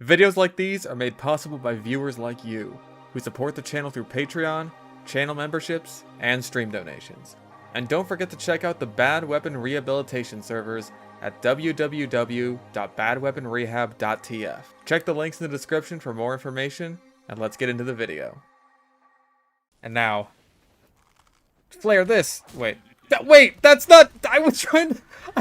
Videos like these are made possible by viewers like you, who support the channel through Patreon, channel memberships, and stream donations. And don't forget to check out the Bad Weapon Rehabilitation servers at www.badweaponrehab.tf. Check the links in the description for more information, and let's get into the video. And now, flare this! Wait, that's not- I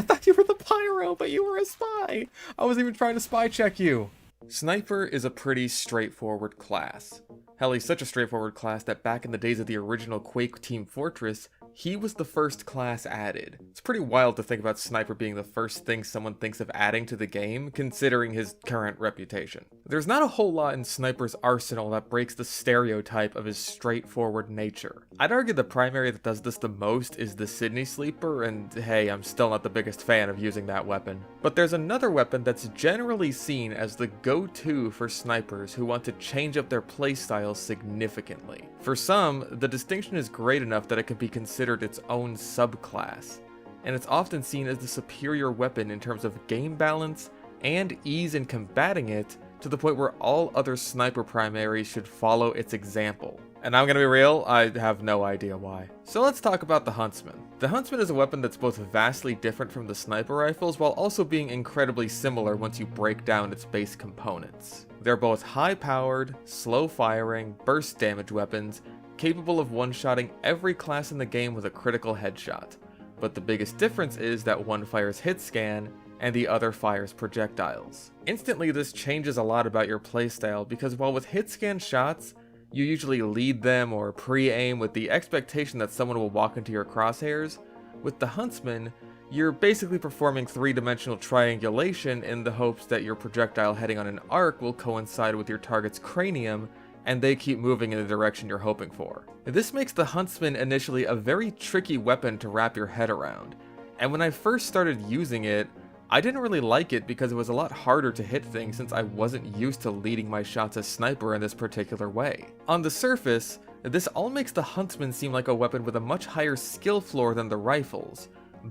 thought you were the pyro, but you were a spy! I wasn't even trying to spy check you! Sniper is a pretty straightforward class. Hell, he's such a straightforward class that back in the days of the original Quake Team Fortress, he was the first class added. It's pretty wild to think about Sniper being the first thing someone thinks of adding to the game, considering his current reputation. There's not a whole lot in Sniper's arsenal that breaks the stereotype of his straightforward nature. I'd argue the primary that does this the most is the Sydney Sleeper, and hey, I'm still not the biggest fan of using that weapon. But there's another weapon that's generally seen as the go-to for snipers who want to change up their playstyle significantly. For some, the distinction is great enough that it can be considered its own subclass, and it's often seen as the superior weapon in terms of game balance and ease in combating it, to the point where all other sniper primaries should follow its example. And I'm gonna be real, I have no idea why. So let's talk about the Huntsman. The Huntsman is a weapon that's both vastly different from the sniper rifles while also being incredibly similar once you break down its base components. They're both high-powered, slow-firing, burst damage weapons, capable of one-shotting every class in the game with a critical headshot. But the biggest difference is that one fires hit scan, and the other fires projectiles. Instantly, this changes a lot about your playstyle, because while with hit scan shots, you usually lead them or pre-aim with the expectation that someone will walk into your crosshairs, with the Huntsman, you're basically performing three-dimensional triangulation in the hopes that your projectile heading on an arc will coincide with your target's cranium, and they keep moving in the direction you're hoping for. This makes the Huntsman initially a very tricky weapon to wrap your head around, and when I first started using it, I didn't really like it because it was a lot harder to hit things since I wasn't used to leading my shots as Sniper in this particular way. On the surface, this all makes the Huntsman seem like a weapon with a much higher skill floor than the rifles,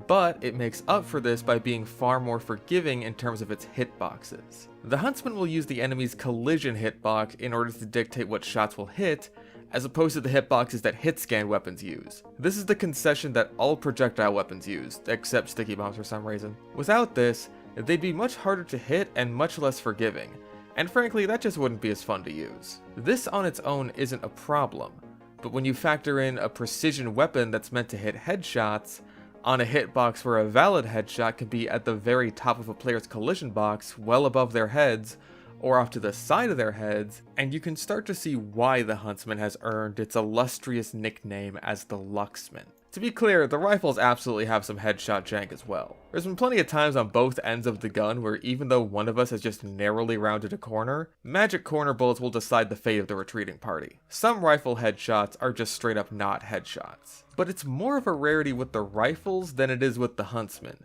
but it makes up for this by being far more forgiving in terms of its hitboxes. The Huntsman will use the enemy's collision hitbox in order to dictate what shots will hit, as opposed to the hitboxes that hit-scan weapons use. This is the concession that all projectile weapons use, except sticky bombs for some reason. Without this, they'd be much harder to hit and much less forgiving, and frankly, that just wouldn't be as fun to use. This on its own isn't a problem, but when you factor in a precision weapon that's meant to hit headshots, on a hitbox where a valid headshot can be at the very top of a player's collision box, well above their heads, or off to the side of their heads, and you can start to see why the Huntsman has earned its illustrious nickname as the Lucksman. To be clear, the rifles absolutely have some headshot jank as well. There's been plenty of times on both ends of the gun where even though one of us has just narrowly rounded a corner, magic corner bullets will decide the fate of the retreating party. Some rifle headshots are just straight up not headshots. But it's more of a rarity with the rifles than it is with the Huntsman,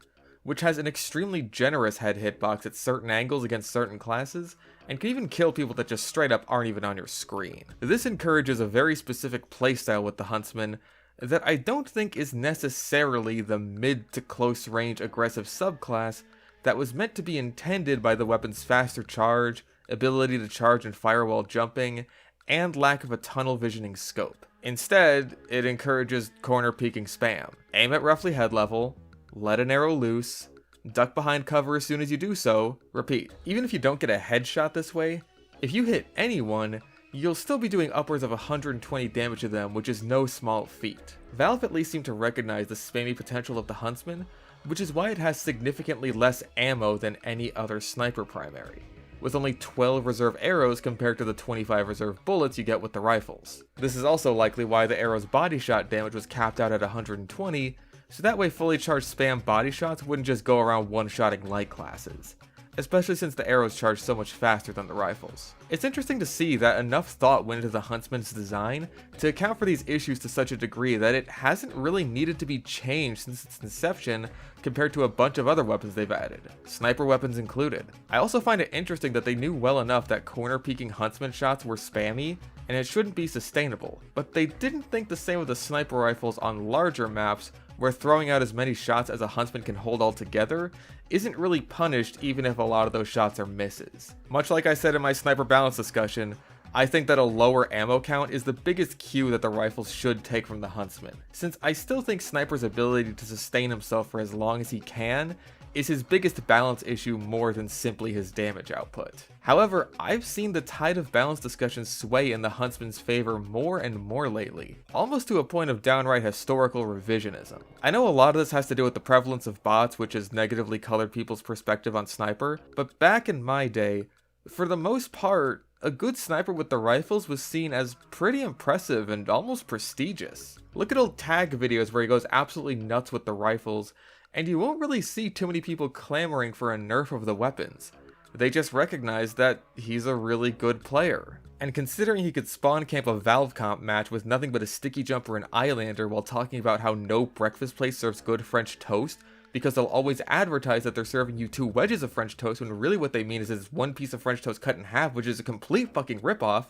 which has an extremely generous head hitbox at certain angles against certain classes, and can even kill people that just straight up aren't even on your screen. This encourages a very specific playstyle with the Huntsman that I don't think is necessarily the mid to close range aggressive subclass that was meant to be intended by the weapon's faster charge, ability to charge and fire while jumping, and lack of a tunnel visioning scope. Instead, it encourages corner peeking spam. Aim at roughly head level, let an arrow loose, duck behind cover as soon as you do so, repeat. Even if you don't get a headshot this way, if you hit anyone, you'll still be doing upwards of 120 damage to them, which is no small feat. Valve at least seem to recognize the spammy potential of the Huntsman, which is why it has significantly less ammo than any other sniper primary, with only 12 reserve arrows compared to the 25 reserve bullets you get with the rifles. This is also likely why the arrow's body shot damage was capped out at 120, so that way fully charged spam body shots wouldn't just go around one-shotting light classes, especially since the arrows charge so much faster than the rifles. It's interesting to see that enough thought went into the Huntsman's design to account for these issues to such a degree that it hasn't really needed to be changed since its inception compared to a bunch of other weapons they've added, sniper weapons included. I also find it interesting that they knew well enough that corner peeking Huntsman shots were spammy, and it shouldn't be sustainable, but they didn't think the same with the sniper rifles on larger maps where throwing out as many shots as a Huntsman can hold altogether isn't really punished even if a lot of those shots are misses. Much like I said in my sniper balance discussion, I think that a lower ammo count is the biggest cue that the rifles should take from the Huntsman, since I still think Sniper's ability to sustain himself for as long as he can is his biggest balance issue more than simply his damage output. However, I've seen the tide of balance discussion sway in the Huntsman's favor more and more lately, almost to a point of downright historical revisionism. I know a lot of this has to do with the prevalence of bots, which has negatively colored people's perspective on Sniper, but back in my day, for the most part, a good sniper with the rifles was seen as pretty impressive and almost prestigious. Look at old tag videos where he goes absolutely nuts with the rifles, and you won't really see too many people clamoring for a nerf of the weapons. They just recognize that he's a really good player. And considering he could spawn camp a Valve comp match with nothing but a sticky jumper and Islander while talking about how no breakfast place serves good French toast, because they'll always advertise that they're serving you 2 wedges of French toast when really what they mean is it's 1 piece of French toast cut in half, which is a complete fucking ripoff,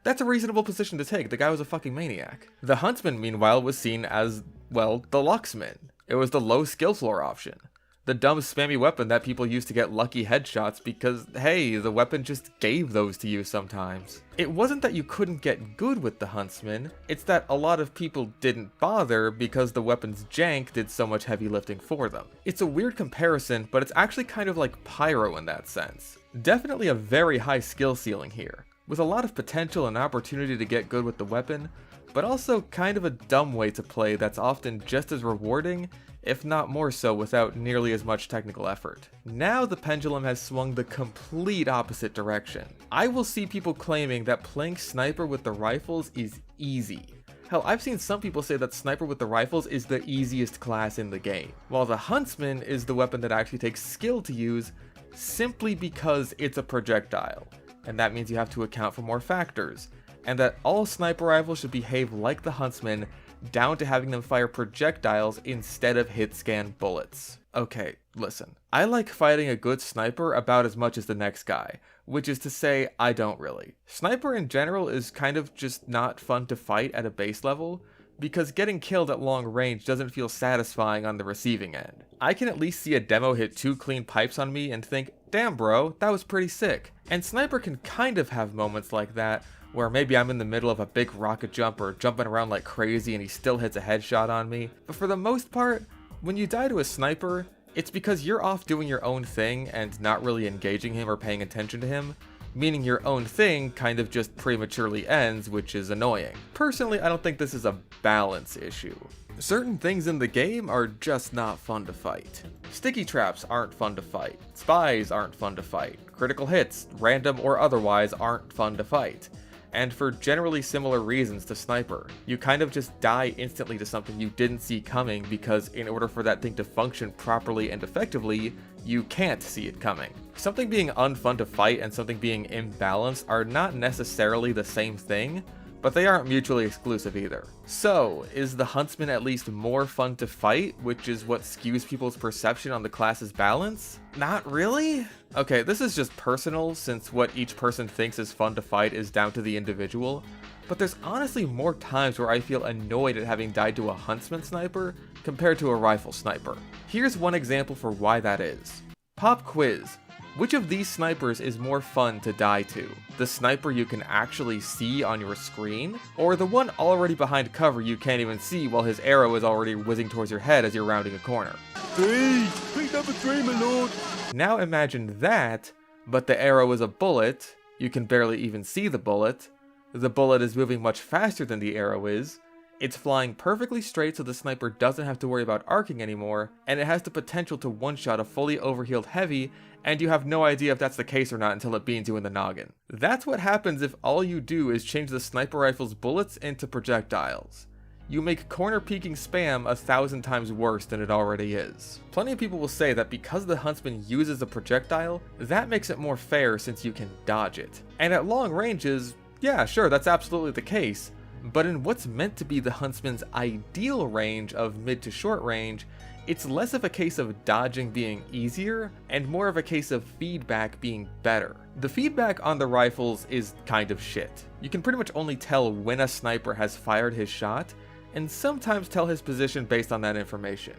that's a reasonable position to take. The guy was a fucking maniac. The Huntsman, meanwhile, was seen as, well, the lucksman. It was the low skill floor option. The dumb spammy weapon that people use to get lucky headshots because, hey, the weapon just gave those to you sometimes. It wasn't that you couldn't get good with the Huntsman, it's that a lot of people didn't bother because the weapon's jank did so much heavy lifting for them. It's a weird comparison, but it's actually kind of like Pyro in that sense. Definitely a very high skill ceiling here, with a lot of potential and opportunity to get good with the weapon, but also kind of a dumb way to play that's often just as rewarding, if not more so, without nearly as much technical effort. Now the pendulum has swung the complete opposite direction. I will see people claiming that playing Sniper with the rifles is easy. Hell, I've seen some people say that Sniper with the rifles is the easiest class in the game, while the Huntsman is the weapon that actually takes skill to use simply because it's a projectile, and that means you have to account for more factors, and that all sniper rifles should behave like the Huntsman, down to having them fire projectiles instead of hit scan bullets. Okay, listen. I like fighting a good sniper about as much as the next guy, which is to say, I don't really. Sniper in general is kind of just not fun to fight at a base level, because getting killed at long range doesn't feel satisfying on the receiving end. I can at least see a demo hit 2 clean pipes on me and think, damn bro, that was pretty sick. And Sniper can kind of have moments like that, where maybe I'm in the middle of a big rocket jump or jumping around like crazy and he still hits a headshot on me. But for the most part, when you die to a sniper, it's because you're off doing your own thing and not really engaging him or paying attention to him, meaning your own thing kind of just prematurely ends, which is annoying. Personally, I don't think this is a balance issue. Certain things in the game are just not fun to fight. Sticky traps aren't fun to fight. Spies aren't fun to fight. Critical hits, random or otherwise, aren't fun to fight. And for generally similar reasons to Sniper. You kind of just die instantly to something you didn't see coming because in order for that thing to function properly and effectively, you can't see it coming. Something being unfun to fight and something being imbalanced are not necessarily the same thing, but they aren't mutually exclusive either. So, is the Huntsman at least more fun to fight, which is what skews people's perception on the class's balance? Not really? Okay, this is just personal, since what each person thinks is fun to fight is down to the individual, but there's honestly more times where I feel annoyed at having died to a Huntsman sniper compared to a rifle sniper. Here's one example for why that is. Pop quiz. Which of these snipers is more fun to die to? The sniper you can actually see on your screen? Or the one already behind cover you can't even see while his arrow is already whizzing towards your head as you're rounding a corner? Pick number 3, my lord! Now imagine that, but the arrow is a bullet, you can barely even see the bullet is moving much faster than the arrow is, it's flying perfectly straight so the sniper doesn't have to worry about arcing anymore, and it has the potential to one-shot a fully overhealed heavy, and you have no idea if that's the case or not until it beans you in the noggin. That's what happens if all you do is change the sniper rifle's bullets into projectiles. You make corner peeking spam 1,000 times worse than it already is. Plenty of people will say that because the Huntsman uses a projectile, that makes it more fair since you can dodge it. And at long ranges, yeah, sure, that's absolutely the case, but in what's meant to be the Huntsman's ideal range of mid to short range, it's less of a case of dodging being easier, and more of a case of feedback being better. The feedback on the rifles is kind of shit. You can pretty much only tell when a sniper has fired his shot, and sometimes tell his position based on that information.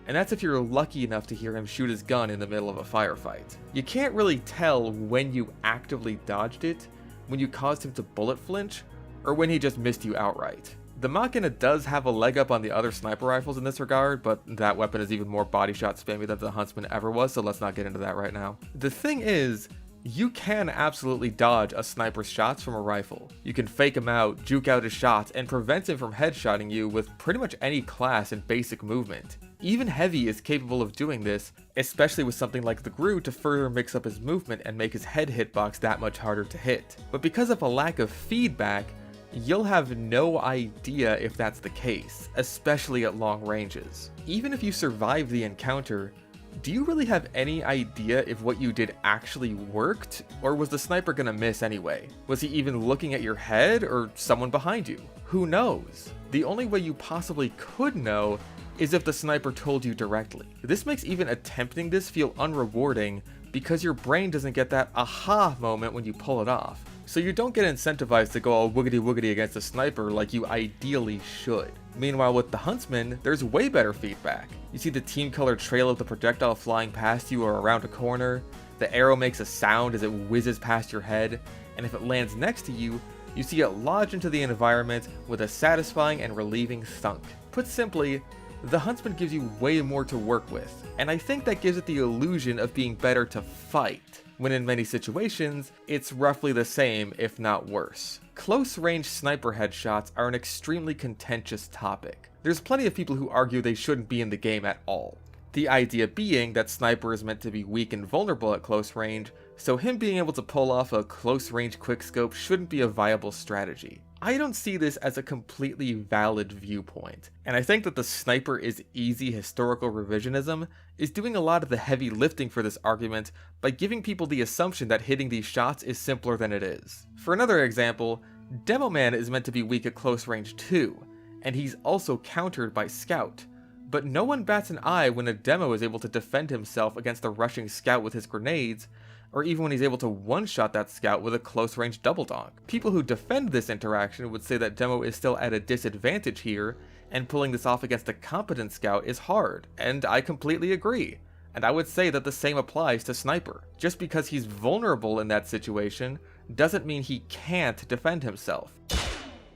And that's if you're lucky enough to hear him shoot his gun in the middle of a firefight. You can't really tell when you actively dodged it, when you caused him to bullet flinch, or when he just missed you outright. The Machina does have a leg up on the other sniper rifles in this regard, but that weapon is even more body shot spammy than the Huntsman ever was, so let's not get into that right now. The thing is, you can absolutely dodge a sniper's shots from a rifle. You can fake him out, juke out his shots, and prevent him from headshotting you with pretty much any class and basic movement. Even Heavy is capable of doing this, especially with something like the Gru to further mix up his movement and make his head hitbox that much harder to hit. But because of a lack of feedback, you'll have no idea if that's the case, especially at long ranges. Even if you survive the encounter, do you really have any idea if what you did actually worked, or was the sniper gonna miss anyway? Was he even looking at your head, or someone behind you? Who knows? The only way you possibly could know is if the sniper told you directly. This makes even attempting this feel unrewarding because your brain doesn't get that aha moment when you pull it off. So you don't get incentivized to go all woogity woogity against a sniper like you ideally should. Meanwhile with the Huntsman, there's way better feedback. You see the team color trail of the projectile flying past you or around a corner, the arrow makes a sound as it whizzes past your head, and if it lands next to you, you see it lodge into the environment with a satisfying and relieving thunk. Put simply, the Huntsman gives you way more to work with, and I think that gives it the illusion of being better to fight, when in many situations, it's roughly the same if not worse. Close-range sniper headshots are an extremely contentious topic. There's plenty of people who argue they shouldn't be in the game at all. The idea being that Sniper is meant to be weak and vulnerable at close range, so him being able to pull off a close-range quickscope shouldn't be a viable strategy. I don't see this as a completely valid viewpoint, and I think that the Sniper is easy historical revisionism is doing a lot of the heavy lifting for this argument by giving people the assumption that hitting these shots is simpler than it is. For another example, Demo Man is meant to be weak at close range too, and he's also countered by Scout. But no one bats an eye when a Demo is able to defend himself against a rushing Scout with his grenades, or even when he's able to one-shot that Scout with a close-range double donk. People who defend this interaction would say that Demo is still at a disadvantage here, and pulling this off against a competent Scout is hard, and I completely agree. And I would say that the same applies to Sniper. Just because he's vulnerable in that situation, doesn't mean he can't defend himself.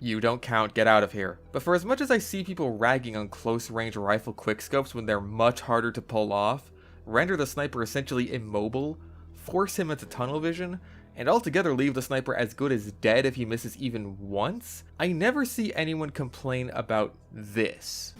You don't count, get out of here. But for as much as I see people ragging on close-range rifle quickscopes when they're much harder to pull off, render the Sniper essentially immobile, force him into tunnel vision, and altogether leave the Sniper as good as dead if he misses even once, I never see anyone complain about this.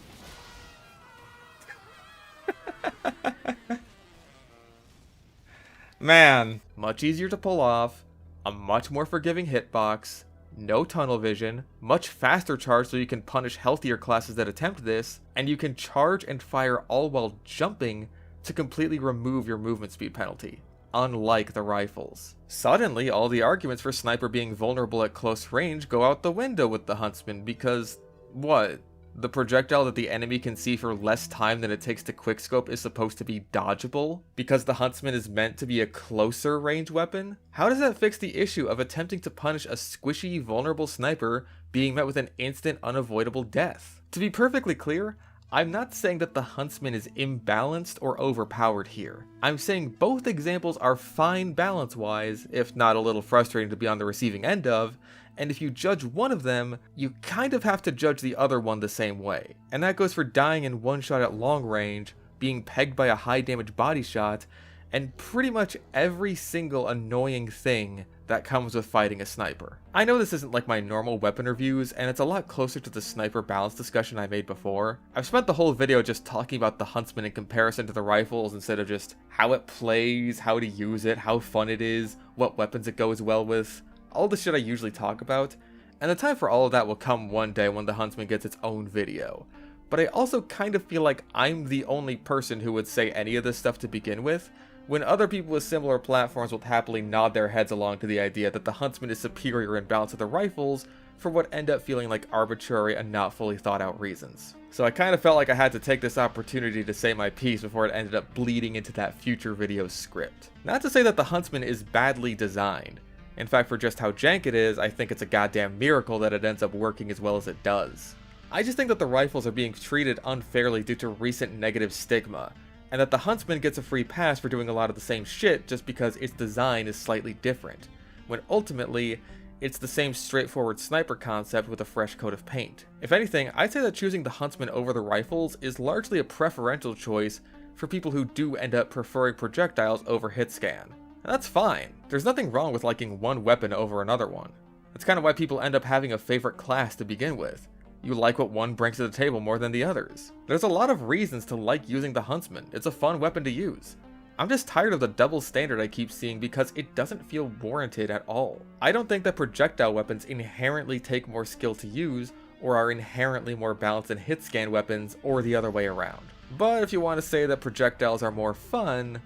Man, much easier to pull off, a much more forgiving hitbox, no tunnel vision, much faster charge so you can punish healthier classes that attempt this, and you can charge and fire all while jumping to completely remove your movement speed penalty, unlike the rifles. Suddenly, all the arguments for Sniper being vulnerable at close range go out the window with the Huntsman because, what? The projectile that the enemy can see for less time than it takes to quickscope is supposed to be dodgeable? Because the Huntsman is meant to be a closer range weapon? How does that fix the issue of attempting to punish a squishy, vulnerable Sniper being met with an instant, unavoidable death? To be perfectly clear, I'm not saying that the Huntsman is imbalanced or overpowered here. I'm saying both examples are fine balance-wise, if not a little frustrating to be on the receiving end of, and if you judge one of them, you kind of have to judge the other one the same way. And that goes for dying in one shot at long range, being pegged by a high damage body shot, and pretty much every single annoying thing that comes with fighting a Sniper. I know this isn't like my normal weapon reviews, and it's a lot closer to the Sniper balance discussion I made before. I've spent the whole video just talking about the Huntsman in comparison to the rifles instead of just how it plays, how to use it, how fun it is, what weapons it goes well with, all the shit I usually talk about, and the time for all of that will come one day when the Huntsman gets its own video. But I also kind of feel like I'm the only person who would say any of this stuff to begin with, when other people with similar platforms will happily nod their heads along to the idea that the Huntsman is superior in balance to the rifles for what end up feeling like arbitrary and not fully thought out reasons. So I kind of felt like I had to take this opportunity to say my piece before it ended up bleeding into that future video script. Not to say that the Huntsman is badly designed. In fact, for just how jank it is, I think it's a goddamn miracle that it ends up working as well as it does. I just think that the rifles are being treated unfairly due to recent negative stigma, and that the Huntsman gets a free pass for doing a lot of the same shit just because its design is slightly different, when ultimately, it's the same straightforward sniper concept with a fresh coat of paint. If anything, I'd say that choosing the Huntsman over the rifles is largely a preferential choice for people who do end up preferring projectiles over hit scan. And that's fine. There's nothing wrong with liking one weapon over another one. That's kind of why people end up having a favorite class to begin with. You like what one brings to the table more than the others. There's a lot of reasons to like using the Huntsman. It's a fun weapon to use. I'm just tired of the double standard I keep seeing because it doesn't feel warranted at all. I don't think that projectile weapons inherently take more skill to use or are inherently more balanced than hit scan weapons or the other way around. But if you want to say that projectiles are more fun,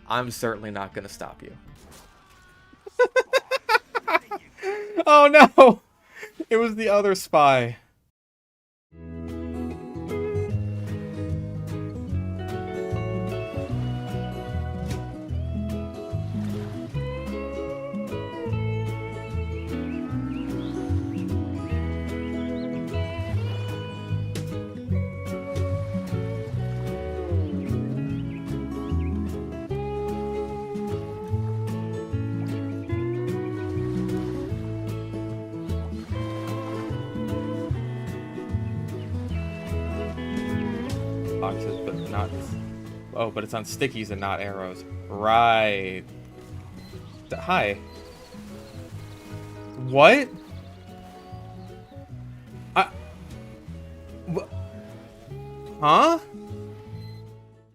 I'm certainly not going to stop you. Oh no! It was the other spy. Boxes, but not... Oh, but it's on stickies and not arrows. Right. Hi. What? Huh?